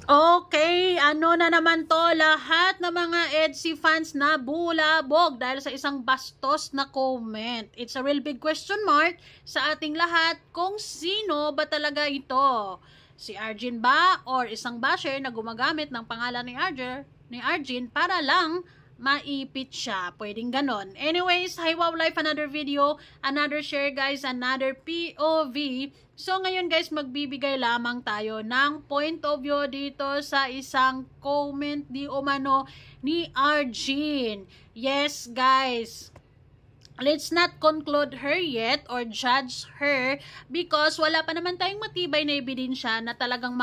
Okay, ano na naman to, lahat ng mga EDSA fans na bulabog dahil sa isang bastos na comment. It's a real big question mark sa ating lahat kung sino ba talaga ito. Si Arjun ba or isang basher na gumagamit ng pangalan ni Arjun para lang maipit siya. Pwedeng ganon. Anyways, hi wow life, another video, another share guys, another POV. So ngayon guys, magbibigay lamang tayo ng point of view dito sa isang comment di umano ni Arjun. Yes guys, let's not conclude her yet or judge her because wala pa naman tayong matibay na ebidensya na talagang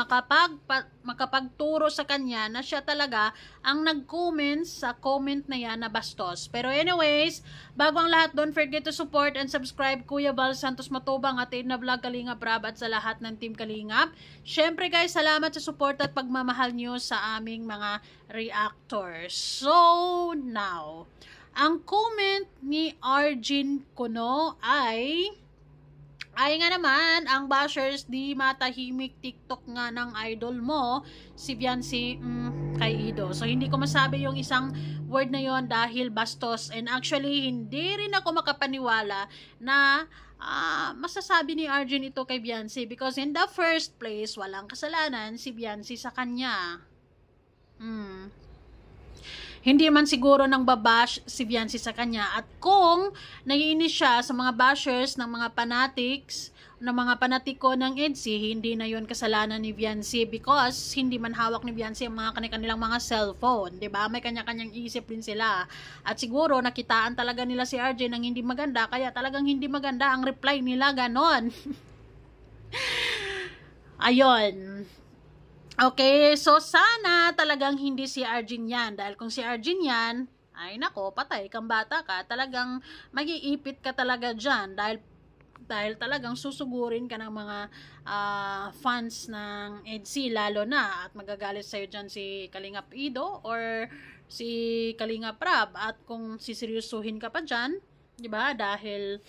makapagturo sa kanya na siya talaga ang nag-comment sa comment na yan na bastos. Pero anyways, bago ang lahat, don't forget to support and subscribe Kuya Val Santos Matubang at na Vlog Kalingap Rab at sa lahat ng Team Kalingap. Syempre guys, salamat sa support at pagmamahal nyo sa aming mga reactors. So now, ang comment ni Arjun Kuno ay nga naman, ang bashers di matahimik, TikTok nga ng idol mo, si Viancy kay Ido. So, hindi ko masabi yung isang word na yon dahil bastos. And actually, hindi rin ako makapaniwala na masasabi ni Arjun ito kay Viancy because in the first place, walang kasalanan si Viancy sa kanya. Hindi man siguro nang babash si Viancy sa kanya. At kung naiinis siya sa mga bashers ng mga fanatics, ng mga panatiko ng EDSA, hindi na yon kasalanan ni Viancy because hindi man hawak ni Viancy ang mga kanilang mga cellphone. Diba? May kanya-kanyang isip din sila. At siguro nakitaan talaga nila si RJ ng hindi maganda, kaya talagang hindi maganda ang reply nila, ganon. Ayon. Okay, so sana talagang hindi si Arjun yan. Dahil kung si Arjun yan, ay nako, patay kang bata ka. Talagang mag-iipit ka talaga dyan. Dahil talagang susugurin ka ng mga fans ng EDSA, lalo na. At magagalit sa'yo dyan si Kalingap Ido or si Kalingap Rab. At kung siseryosuhin ka pa dyan, diba? Dahil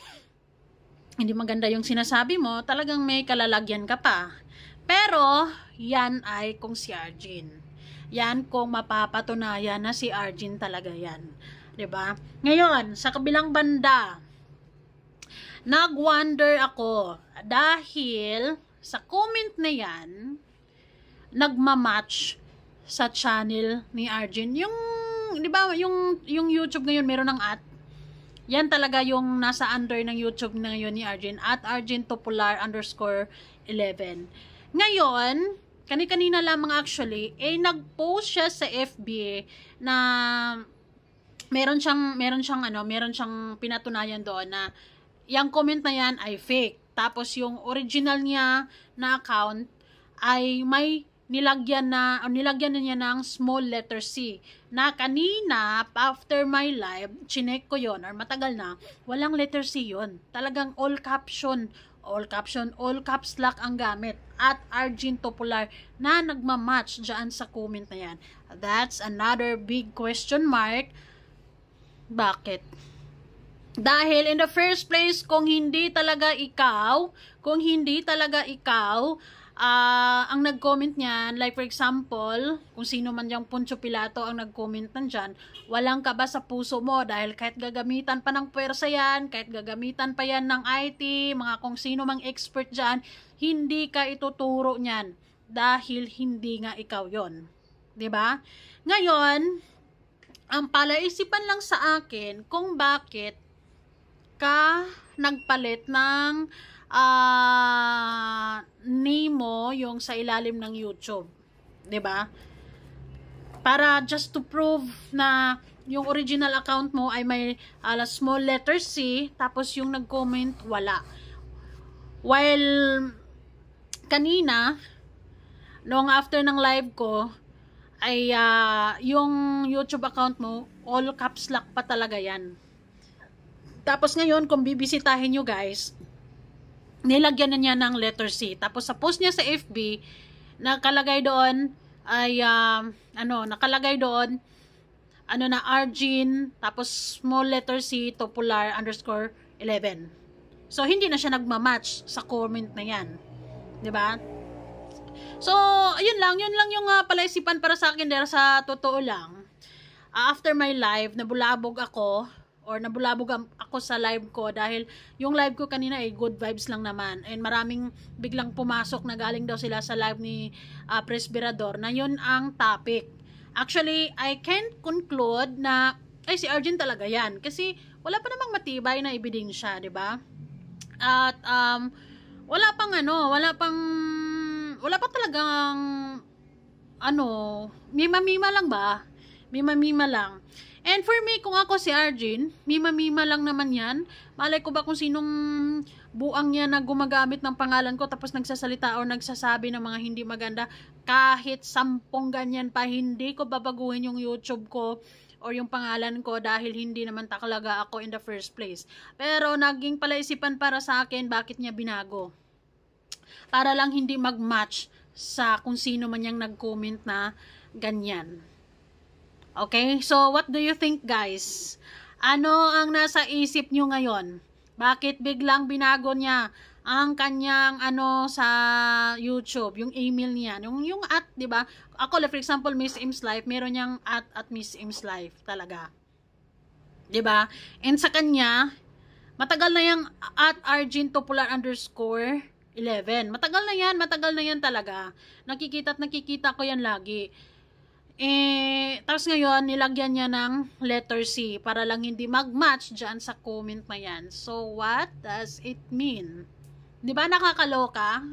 hindi maganda yung sinasabi mo, talagang may kalalagyan ka pa. Pero, yan ay kung si Arjun. Yan kung mapapatunayan na si Arjun talaga yan. 'Di ba? Ngayon, sa kabilang banda, nag-wonder ako dahil sa comment na yan, nagmamatch sa channel ni Arjun. Yung, 'di ba, yung YouTube ngayon meron ng at. Yan talaga yung nasa under ng YouTube na ngayon ni Arjun, at Arjun Topular _11. Ngayon, kanina lamang actually, nag-post siya sa FB na meron siyang pinatunayan doon na yung comment na yan ay fake. Tapos yung original niya na account ay may nilagyan na niya ng small letter C. Na kanina, after my live, chinek ko yon or matagal na, walang letter C yon. Talagang all caps lock ang gamit. At Arjun Topular na nagmamatch dyan sa comment na yan. That's another big question mark. Bakit? Dahil in the first place, kung hindi talaga ikaw, ang nag-comment niyan, like for example, kung sino man yung Poncio Pilato ang nag-comment nandyan, walang kaba sa puso mo dahil kahit gagamitan pa ng puwersa yan, kahit gagamitan pa yan ng IT, mga kung sino mang expert dyan, hindi ka ituturo niyan dahil hindi nga ikaw yon. 'Di ba? Ngayon, ang palaisipan lang sa akin kung bakit ka nagpalit ng name mo yung sa ilalim ng YouTube, 'di ba? Para just to prove na yung original account mo ay may small letter C, tapos yung nag-comment wala. While kanina noong after ng live ko ay yung YouTube account mo all caps lock pa talaga yan. Tapos ngayon kung bibisitahin nyo guys, nilagyan na niya ng letter C. Tapos sa post niya sa FB, nakalagay doon ay nakalagay doon na Arjun, tapos small letter C, Topular _11. So hindi na siya nagmamatch sa comment na yan. 'Di ba? So, yun lang yung palaisipan para sa akin dahil sa totoo lang. After my live, nabulabog ako sa live ko dahil yung live ko kanina ay good vibes lang naman and maraming biglang pumasok na galing daw sila sa live ni Presbyrador na yun ang topic. Actually, I can't conclude na ay si Arjen talaga yan kasi wala pa namang matibay na ebidensya, di ba? At wala pa talagang mima-mima lang ba? Mima-mima lang. And for me, kung ako si Arjen, mima-mima lang naman yan. Malay ko ba kung sinong buang niya na gumagamit ng pangalan ko tapos nagsasalita o nagsasabi ng mga hindi maganda. Kahit 10 ganyan pa, hindi ko babaguhin yung YouTube ko or yung pangalan ko dahil hindi naman talaga ako in the first place. Pero naging palaisipan para sa akin, bakit niya binago? Para lang hindi mag-match sa kung sino man yung nag-comment na ganyan. Okay, so what do you think, guys? Ano ang nasa isip nyo ngayon? Bakit biglang binago niya ang kanyang sa YouTube, yung email niya, yung at, 'di ba? Ako, for example, Miss Im's Life, meron niyang at Miss Im's Life talaga. 'Di ba? And sa kanya, matagal na yung at Arjen Topular _11. Matagal na yan talaga. Nakikita ko yan lagi. Tapos ngayon, nilagyan niya ng letter C para lang hindi mag-match dyan sa comment na yan. So, what does it mean? Di ba nakakaloka?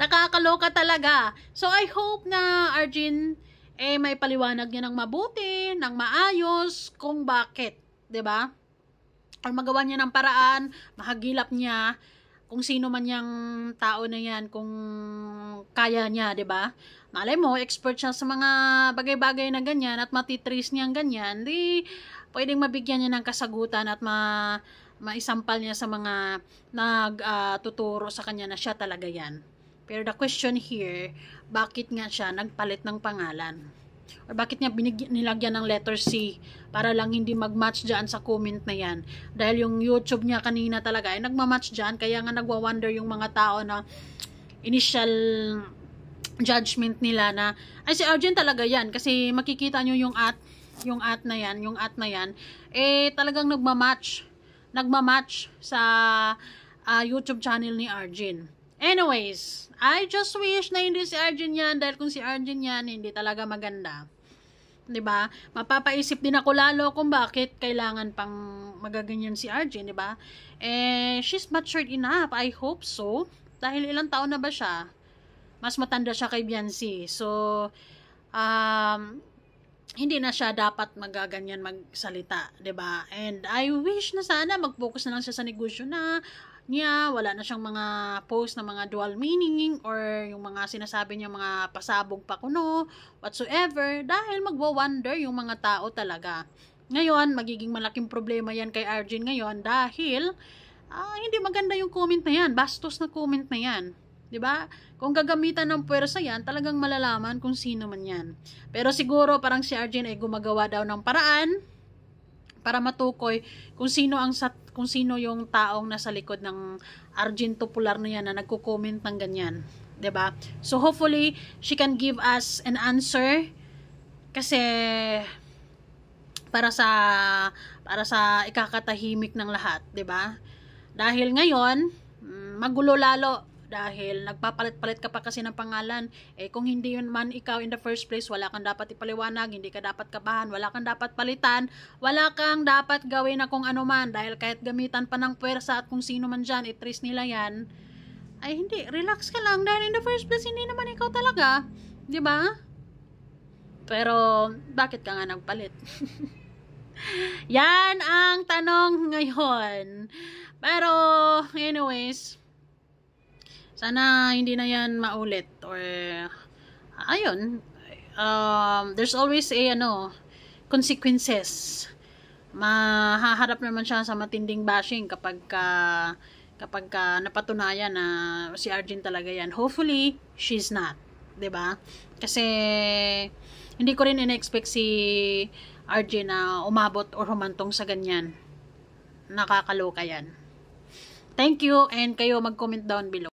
Nakakaloka talaga. So, I hope na Arjen, may paliwanag niya ng mabuti, ng maayos, kung bakit. Di ba? Or magawa niya ng paraan, mahagilap niya, kung sino man yung tao na yan, kung kaya niya, di ba? Malay mo, expert siya sa mga bagay-bagay na ganyan at matitrace niyang ganyan, di pwedeng mabigyan niya ng kasagutan at maisampal niya sa mga nagtuturo sa kanya na siya talaga yan. Pero the question here, bakit nga siya nagpalit ng pangalan? Or bakit niya nilagyan ng letter C para lang hindi mag-match dyan sa comment na yan? Dahil yung YouTube niya kanina talaga ay nagmamatch dyan, kaya nga nagwa-wonder yung mga tao na initial judgment nila na ay si Arjen talaga yan kasi makikita nyo yung at na yan talagang nagmamatch sa YouTube channel ni Arjen. Anyways, I just wish na hindi si Arjen yan dahil kung si Arjen yan hindi talaga maganda. 'Di ba? Mapapaisip din ako lalo kung bakit kailangan pang magaganyan si Arjen, 'di ba? She's matured enough, I hope so. Dahil ilang taon na ba siya? Mas matanda siya kay Biancy. So, hindi na siya dapat magaganyan magsalita, 'di ba? And I wish na sana mag-focus na lang siya sa negosyo niya, wala na siyang mga post na mga dual meaning or yung mga sinasabi niya mga pasabog pa kuno, whatsoever, dahil magwa-wonder yung mga tao talaga. Ngayon, magiging malaking problema yan kay Arjen ngayon dahil hindi maganda yung comment na yan, bastos na comment na yan. 'Di ba? Kung gagamitan ng puwersa yan, talagang malalaman kung sino man yan. Pero siguro parang si Arjen ay gumagawa daw ng paraan para matukoy kung sino yung taong nasa likod ng Arjen Topular na yan na nagko-comment ng ganyan, 'di ba? So hopefully she can give us an answer kasi para sa ikakatahimik ng lahat, 'di ba? Dahil ngayon, magulo lalo dahil nagpapalit-palit ka pa kasi ng pangalan. Kung hindi yun man ikaw in the first place, wala kang dapat ipaliwanag, hindi ka dapat kabahan, wala kang dapat palitan, wala kang dapat gawin na kung ano man, dahil kahit gamitan pa ng puwersa at kung sino man dyan, itrace nila yan, ay hindi, relax ka lang, dahil in the first place, hindi naman ikaw talaga, di ba? Pero, bakit ka nga nagpalit? Yan ang tanong ngayon. Pero, anyways, sana hindi na yan maulit or ayun, there's always consequences. Mahaharap naman siya sa matinding bashing kapag napatunayan na si Arjen talaga yan. Hopefully she's not, 'di ba? Kasi hindi ko rin in-expect si Arjen na umabot or humantong sa ganyan. Nakakaloka yan. Thank you, and kayo mag-comment down below.